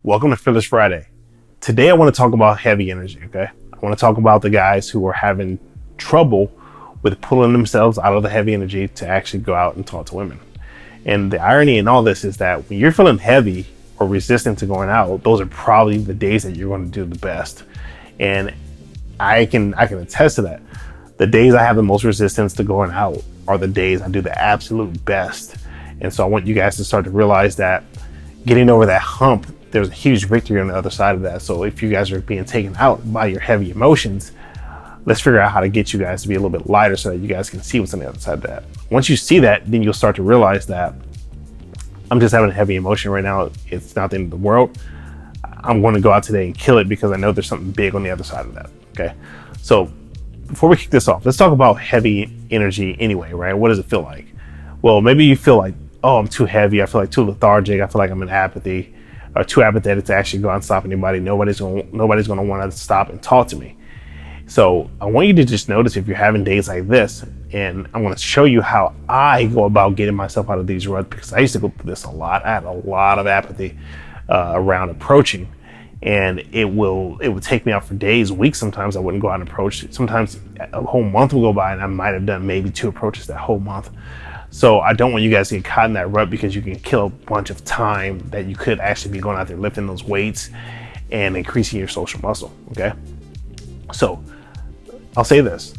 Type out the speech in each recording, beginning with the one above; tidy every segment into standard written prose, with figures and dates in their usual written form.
Welcome to Fearless Friday. Today I want to talk about heavy energy, okay? I want to talk about the guys who are having trouble with pulling themselves out of the heavy energy to actually go out and talk to women. And the irony in all this is that when you're feeling heavy or resistant to going out, those are probably the days that you're going to do the best. And I can attest to that. The days I have the most resistance to going out are the days I do the absolute best. And so I want you guys to start to realize that getting over that hump, there's a huge victory on the other side of that. So if you guys are being taken out by your heavy emotions, let's figure out how to get you guys to be a little bit lighter so that you guys can see what's on the other side of that. Once you see that, then you'll start to realize that I'm just having a heavy emotion right now. It's not the end of the world. I'm going to go out today and kill it because I know there's something big on the other side of that. Okay. So before we kick this off, let's talk about heavy energy anyway, right? What does it feel like? Well, maybe you feel like, oh, I'm too heavy. I feel like too lethargic. I feel like I'm in apathy, or too apathetic to actually go out and stop anybody. Nobody's going to want to stop and talk to me. So I want you to just notice if you're having days like this, and I'm going to show you how I go about getting myself out of these ruts, because I used to go through this a lot. I had a lot of apathy around approaching, and it would take me out for days, weeks. Sometimes I wouldn't go out and approach. Sometimes a whole month would go by and I might have done maybe 2 approaches that whole month. So I don't want you guys to get caught in that rut, because you can kill a bunch of time that you could actually be going out there lifting those weights and increasing your social muscle. Okay. So I'll say this: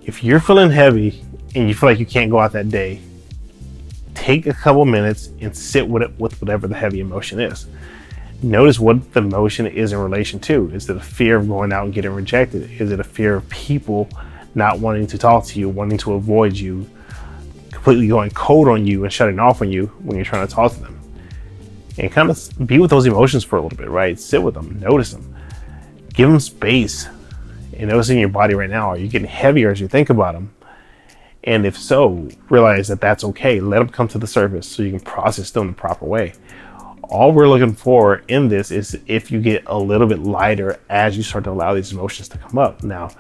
if you're feeling heavy and you feel like you can't go out that day, take a couple minutes and sit with it, with whatever the heavy emotion is. Notice what the emotion is in relation to. Is it a fear of going out and getting rejected? Is it a fear of people not wanting to talk to you, wanting to avoid you, completely going cold on you and shutting off on you when you're trying to talk to them? And kind of be with those emotions for a little bit, right? Sit with them, notice them, give them space, and notice in your body right now, are you getting heavier as you think about them? And if so, realize that that's okay. Let them come to the surface so you can process them the proper way. All we're looking for in this is if you get a little bit lighter as you start to allow these emotions to come up. Now,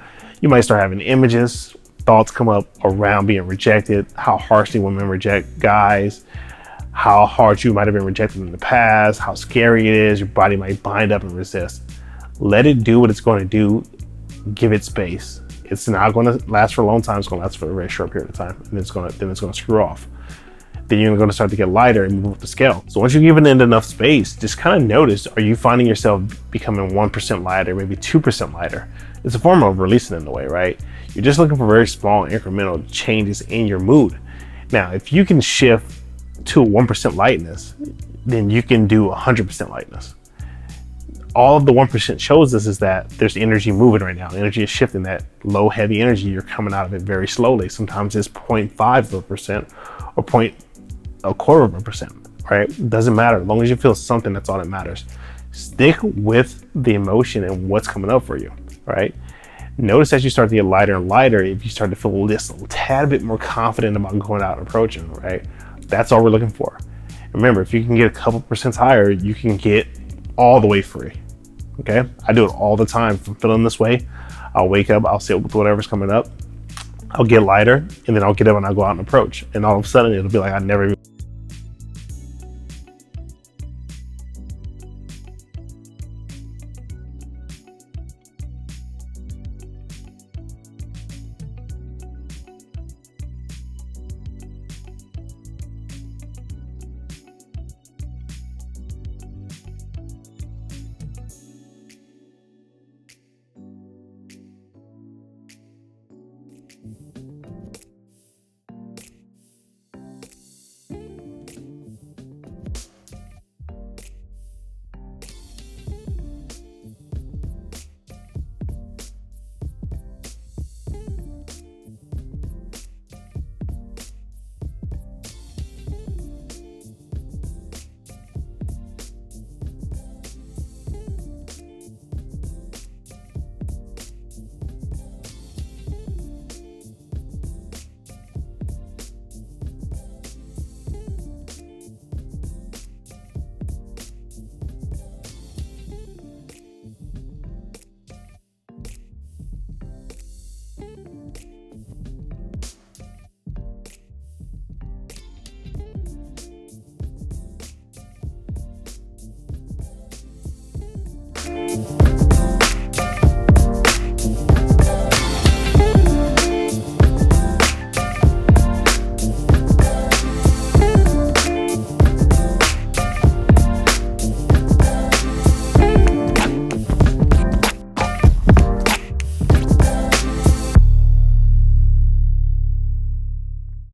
you might start having images, thoughts come up around being rejected, how harshly women reject guys, how hard you might have been rejected in the past, how scary it is. Your body might bind up and resist. Let it do what it's going to do. Give it space. It's not going to last for a long time. It's going to last for a very short period of time, and it's going to screw off. Then you're going to start to get lighter and move up the scale. So once you're giving it enough space, just kind of notice, are you finding yourself becoming 1% lighter, maybe 2% lighter? It's a form of releasing in a way, right? You're just looking for very small incremental changes in your mood. Now, if you can shift to 1% lightness, then you can do 100% lightness. All of the 1% shows us is that there's energy moving right now. Energy is shifting. That low heavy energy, you're coming out of it very slowly. Sometimes it's 0.5% or 0.25%, right? Doesn't matter. As long as you feel something, that's all that matters. Stick with the emotion and what's coming up for you, right? Notice as you start to get lighter and lighter, if you start to feel just a tad bit more confident about going out and approaching, right? That's all we're looking for. Remember, if you can get a couple percent higher, you can get all the way free. Okay. I do it all the time. If I'm feeling this way, I'll wake up, I'll sit with whatever's coming up, I'll get lighter, and then I'll get up and I'll go out and approach. And all of a sudden it'll be like I never even you.